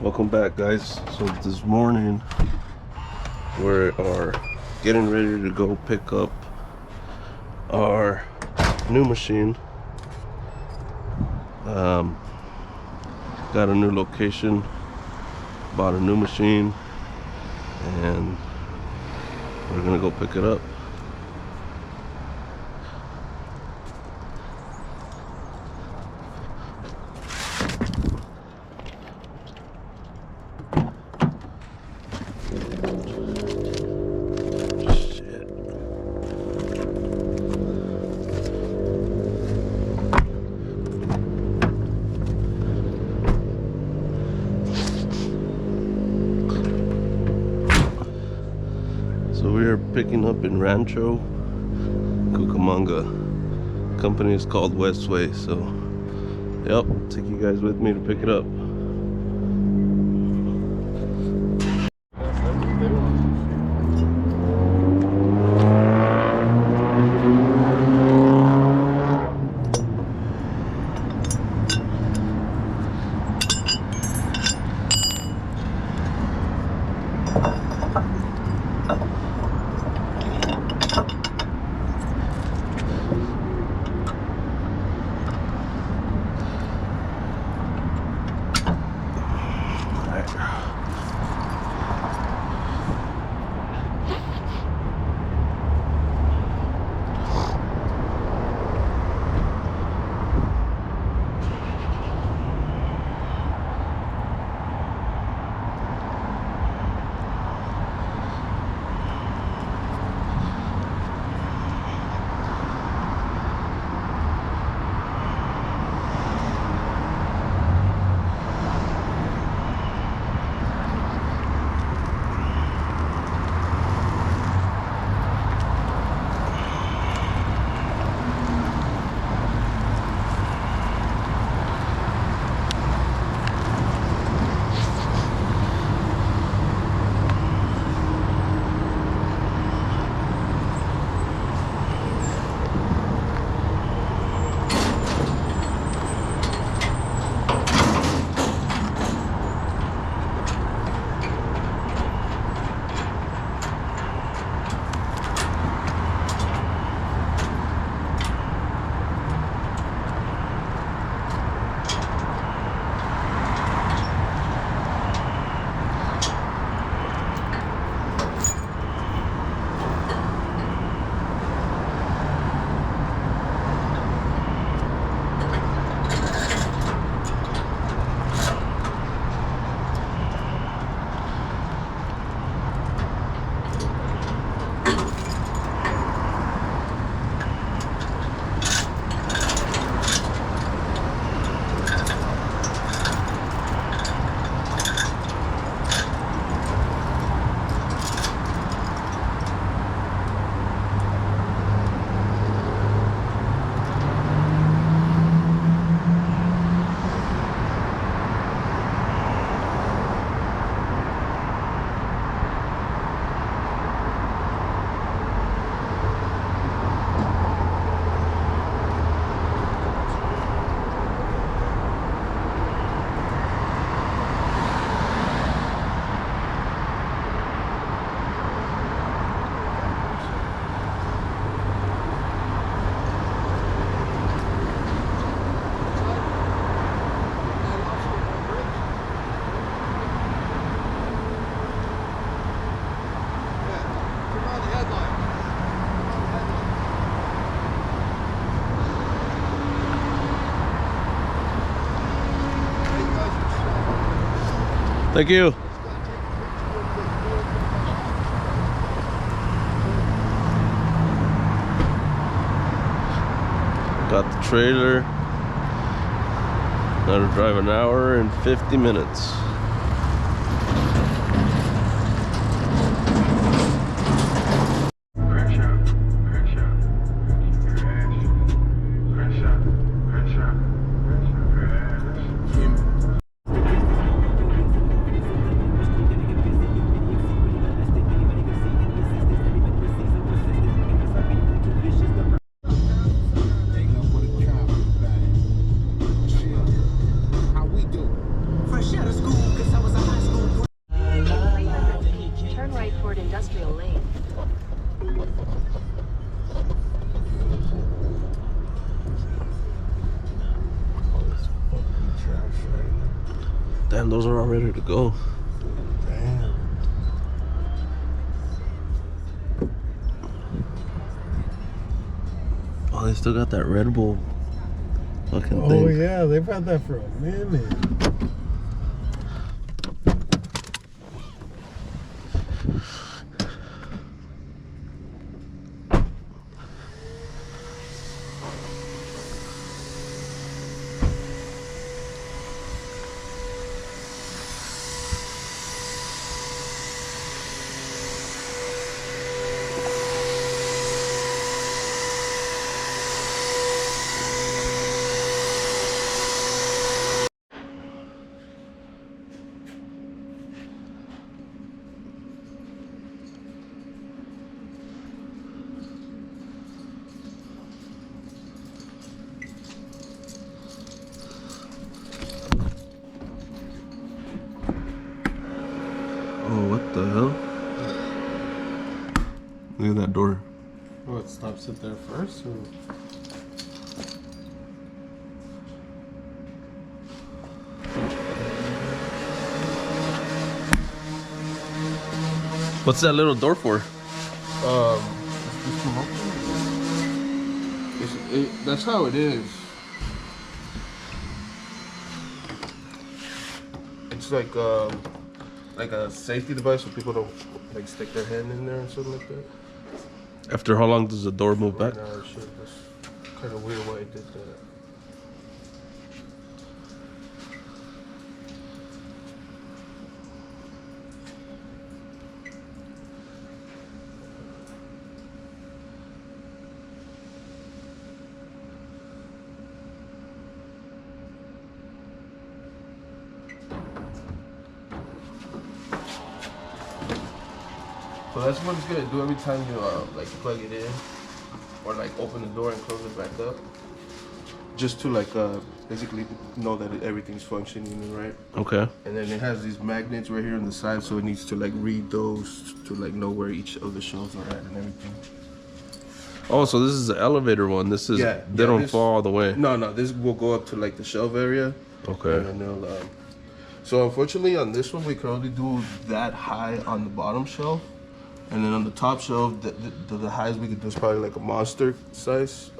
Welcome back, guys. So this morning we are getting ready to go pick up our new machine. Got a new location, bought a new machine, and we're gonna go pick it up. So we are picking up in Rancho Cucamonga. Company is called Westway. So yep, take you guys with me to pick it up. Thank you. Got the trailer. Now to drive an hour and 50 minutes. Fresh out of school. Damn, those are all ready to go. Damn. Oh, they still got that Red Bull fucking Oh thing. yeah, they've had that for a minute. Oh, what the hell? Look at that door. What, stops it there first? Or? What's that little door for? That's how it is. It's like a safety device so people don't like stick their hand in there or something like that. After how long does the door move back? Right now, shit, that's kind of weird why it did that. So that's what it's gonna do every time you like plug it in, or like open the door and close it back up, just to like basically know that everything's functioning right. Okay. And then it has these magnets right here on the side, so it needs to like read those to like know where each of the shelves are at and everything. Oh, so this is the elevator one. This is they don't fall all the way. No, this will go up to like the shelf area. Okay. And then they'll. So unfortunately, on this one, we can only do that high on the bottom shelf. And then on the top shelf, the highest we could do is probably like a monster size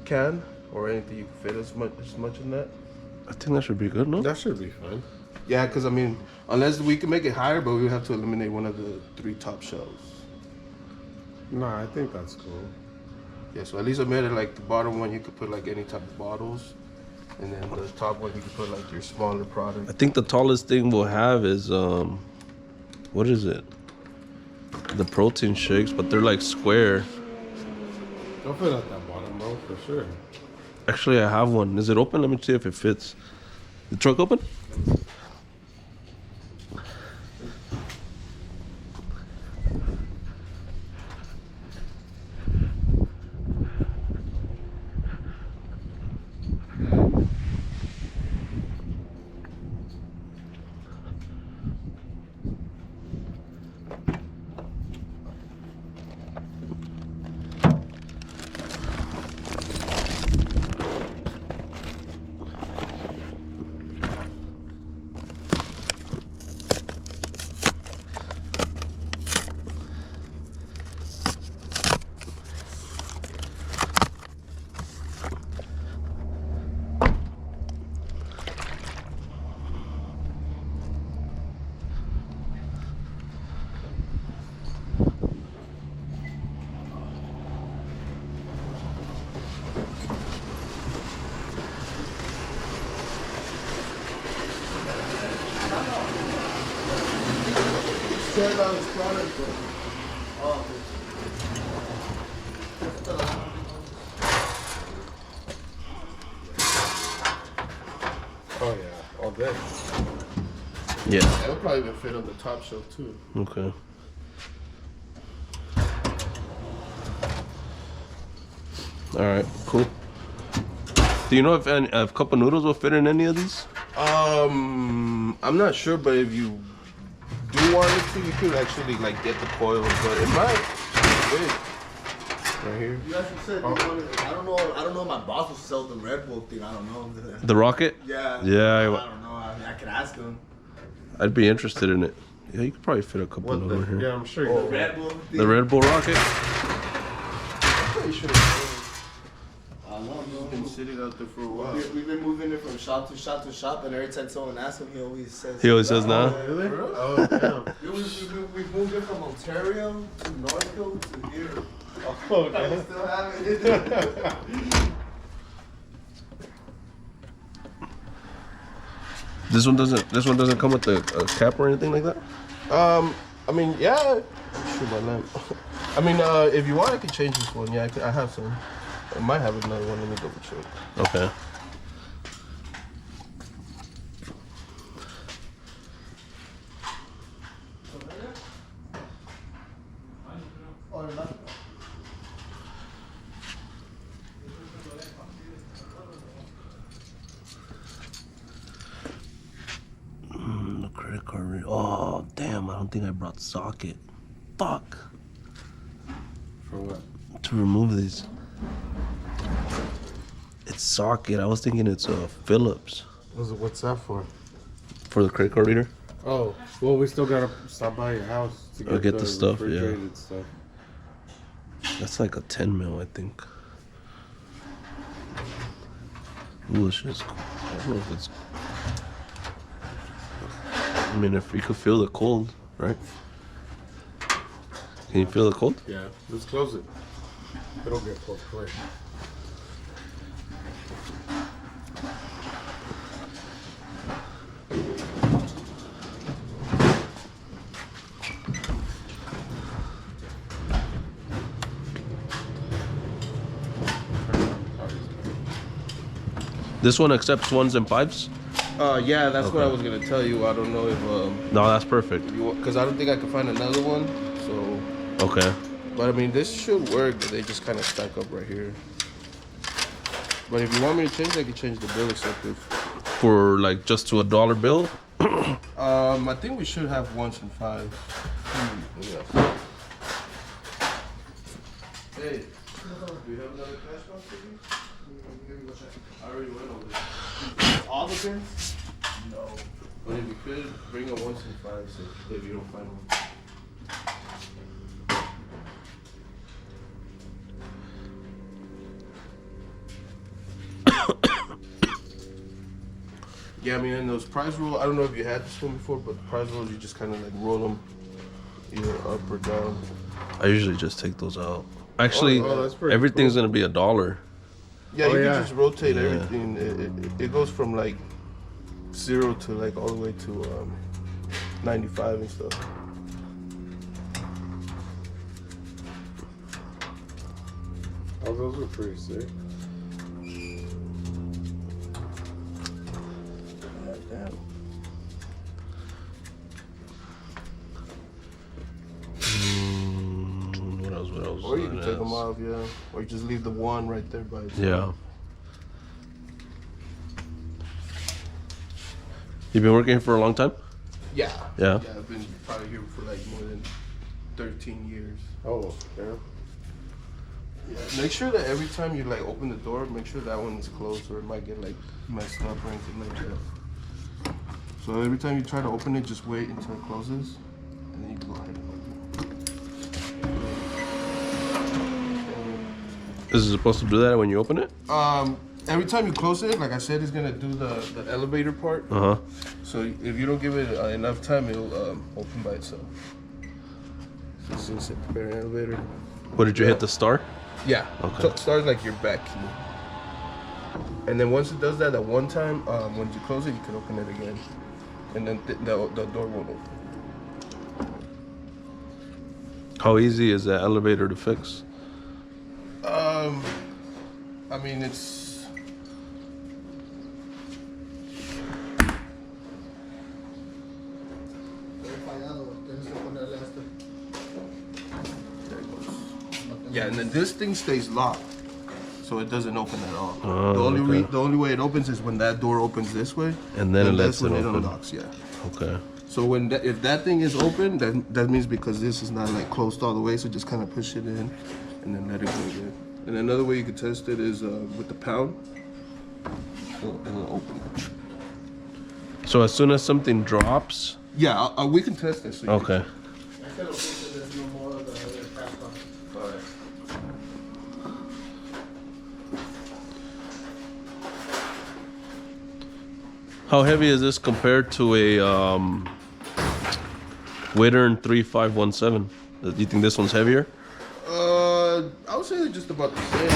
can, or anything you can fit as much in that. I think that should be good, no? That should be fine. Yeah, because I mean, unless we can make it higher, but we would have to eliminate one of the 3 top shelves. Nah, I think that's cool. Yeah, so at least I made it like the bottom one you could put like any type of bottles, and then the top one you could put like your smaller product. I think the tallest thing we'll have is what is it? The protein shakes, but they're like square. Don't fit at that bottom, bro, for sure. Actually, I have one. Is it open? Let me see if it fits. The truck open? Oh yeah, all day. Yeah. It'll probably even fit on the top shelf too. Okay. All right, cool. Do you know if a cup of noodles will fit in any of these? I'm not sure, but if you do want it to, you could actually like get the coils, but it might fit right here. You actually said you wanted, I don't know. My boss will sell the Red Bull thing. I don't know. The rocket? Yeah. Yeah. I don't know. I can ask him. I'd be interested in it. Yeah, you could probably fit a couple of them here. Yeah, I'm sure. You Red Bull. The Red Bull rocket? You should have We've been sitting out there for a while. We've been moving it from shop to shop to shop, and every time someone asks him, he always says. He always says nah. Really? Oh, damn. We've moved it from Ontario to Northfield to here. Oh, okay. We still have it. This one doesn't come with a cap or anything like that? I mean, yeah. Shoot my lamp. I mean, if you want, I could change this one. Yeah, I have some. I might have another one. Let me double check. Okay. The credit card. Oh, damn. I don't think I brought socket. Fuck. For what? To remove these. It's socket. I was thinking it's Phillips What's that for? for the credit card reader. Oh, well, we still gotta stop by your house to Get the stuff, yeah. refrigerated stuff. That's like a 10 mil, I think. Ooh, this shit's cool. I don't know if it's. I mean, if you could feel the cold, right? Can you feel the cold? Yeah, let's close it. It'll get cold quick. This one accepts 1s and 5s? Yeah, that's what I Okay. was gonna tell you. I don't know if No, that's perfect. because I don't think I can find another one. So, Okay. but I mean, this should work. But they just kind of stack up right here. But if you want me to change, I can change the bill acceptors. For like just to $1 bill? I think we should have 1s and 5s. Yeah. Hey, do you have another cash box for me? I already went over there. All the pins? No. But if you could, bring a 1s and 5s if you don't find one. Yeah, I mean, in those prize roll, I don't know if you had this one before, but prize rolls, you just kind of like roll them either up or down. I usually just take those out. Actually, Oh, that's pretty everything's cool. gonna be $1. Yeah, Oh, you yeah. can just rotate Yeah. everything. It goes from like 0 to like all the way to 95 and stuff. Oh, those are pretty sick. Damn. What else? What else? Or you can What take them else? off, yeah. Or you just leave the one right there by itself. Yeah. You've been working here for a long time? Yeah. Yeah. Yeah, I've been probably here for like more than 13 years. Oh, yeah. Yeah. Make sure that every time you like open the door, make sure that one is closed or it might get like messed up or anything like that. So every time you try to open it, just wait until it closes and then you can go ahead and open Is it supposed to do that when you open it? it. Every time you close it, like I said, it's gonna do the elevator part. Uh huh. So if you don't give it enough time, it'll open by itself. So it's just hit the bare elevator. What did you hit the star? Yeah. Okay. So starts like your back key. And then once it does that at one time, when you close it, you can open it again. And then the door won't open. How easy is that elevator to fix? I mean, it's... There it goes. Yeah, and then this thing stays locked. So it doesn't open at all. Oh, the okay. only way it opens is when that door opens this way. And then it that's lets when it it open. unlocks, yeah. Okay. So when if that thing is open, that means because this is not like closed all the way, so just kind of push it in and then let it go again. And another way you could test it is with the pound. It'll open. So as soon as something drops, Yeah, we can test this. So you okay. can- there's no more of the other cap on. All right. How heavy is this compared to a Wittern 3517? Do you think this one's heavier? I would say they're just about the same.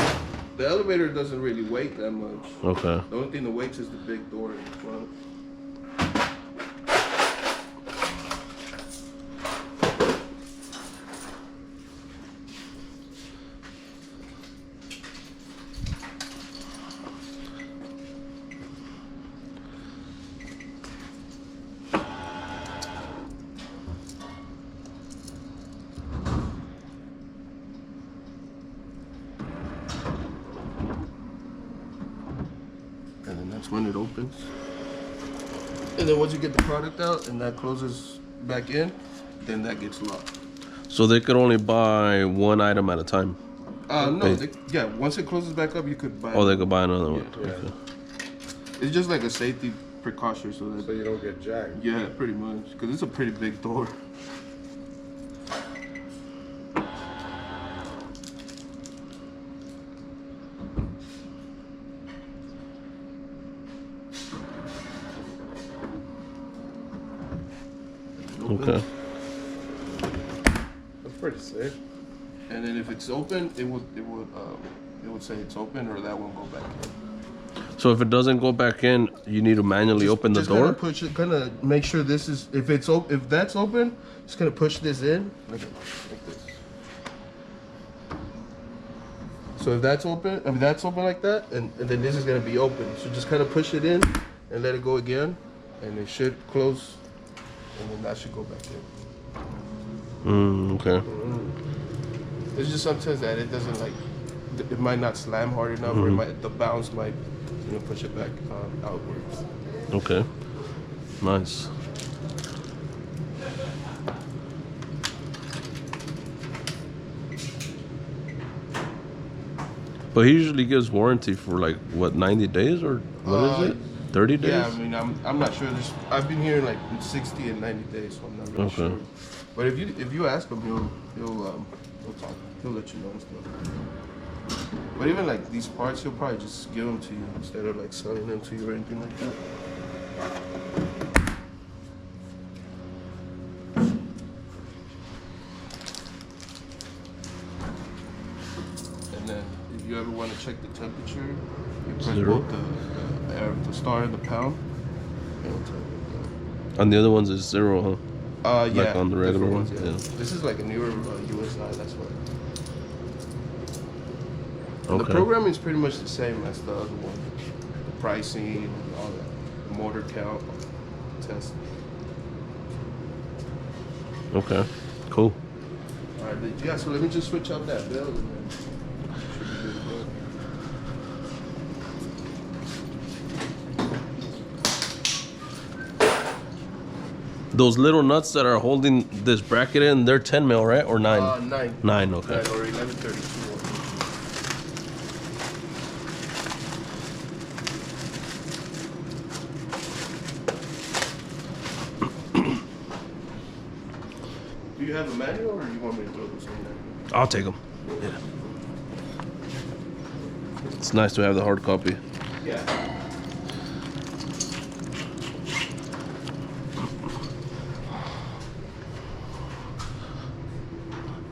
The elevator doesn't really weight that much. Okay. The only thing that weights is the big door in front. And then that's when it opens. And then once you get the product out and that closes back in, then that gets locked. So they could only buy one item at a time. No, yeah, once it closes back up, you could buy. Oh, they could buy another one. Yeah. Okay. It's just like a safety precaution so So that. you don't get jacked. Yeah, pretty much. Because it's a pretty big door. Okay. That's pretty sick. And then if it's open, it would say it's open, or that won't go back in. So if it doesn't go back in, you need to manually open the Just door. Gonna push it. Gonna make sure this is. If it's if that's open, just gonna push this in like this. So if that's open, I mean that's open like that, and then this is gonna be open. So just kind of push it in and let it go again, and it should close, and then that should go back in. Okay. It's just sometimes that it doesn't like, it might not slam hard enough, or it might, the bounce might, push it back outwards. Okay. Nice. But he usually gives warranty for like what, 90 days or what is it? 30 days? Yeah, I mean, I'm not sure. I've been hearing like 60 and 90 days, so I'm not really sure. But if you ask him, he'll talk. He'll let you know and stuff. But even like these parts, he'll probably just give them to you instead of like selling them to you or anything like that. And then if you ever want to check the temperature, you press Zero. both the star and the pound. It'll tell you. And the other ones is 0, huh? Yeah. Like on the regular different ones, yeah. This is like a newer USI, that's why. And Okay. the programming is pretty much the same as the other one. The pricing and all that. The motor count, test. Okay. Cool. Alright, yeah, so let me just switch out that bell and then should be good to go. Those little nuts that are holding this bracket in, they're 10 mil, right? Or 9? 9. 9, okay. 9 or 1132. Do you have a manual or you want me to throw this in there? I'll take them. Yeah. It's nice to have the hard copy. Yeah.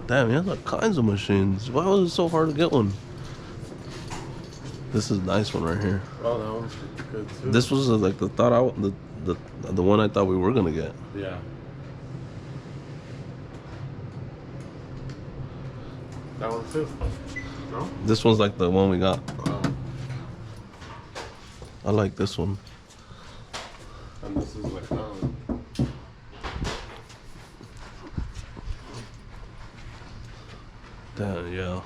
Damn, he has all kinds of machines. Why was it so hard to get one? This is a nice one right here. Oh, that one's good too. This was like the one I thought we were gonna get. Yeah. That one too. No? This one's like the one we got. Oh. I like this one. And this is like that one. Damn, yeah.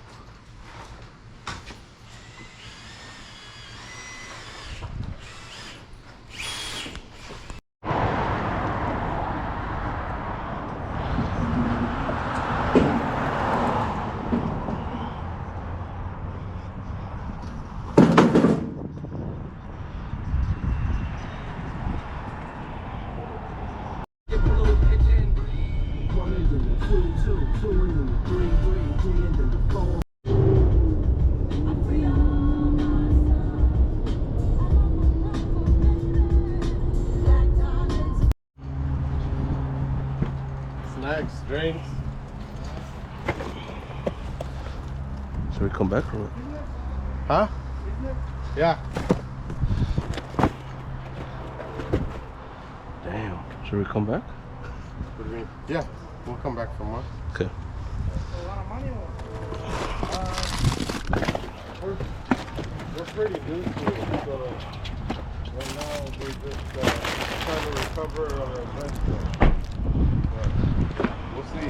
Snacks, drinks. Should we come back or what? Huh? Yeah. Damn. Should we come back? What do you mean? Yeah, we'll come back for more. Okay. We're pretty new to it, so right now we're just trying to recover our investment. But we'll see.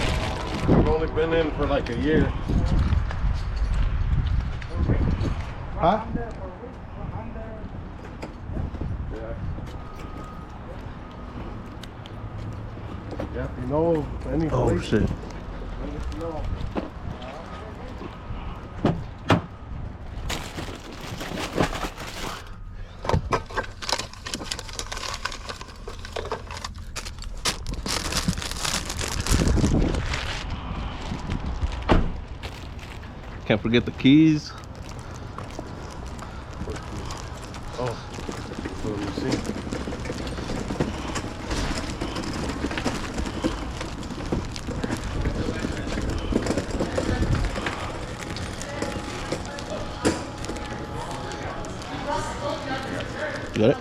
We've only been in for like a year. Huh? Yeah. Yeah, if you know any Oh place, shit. let us know. Can't forget the keys. Oh, so let me see. You got it?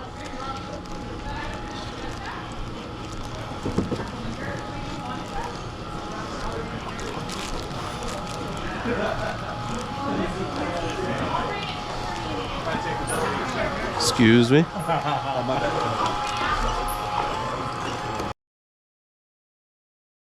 Excuse me.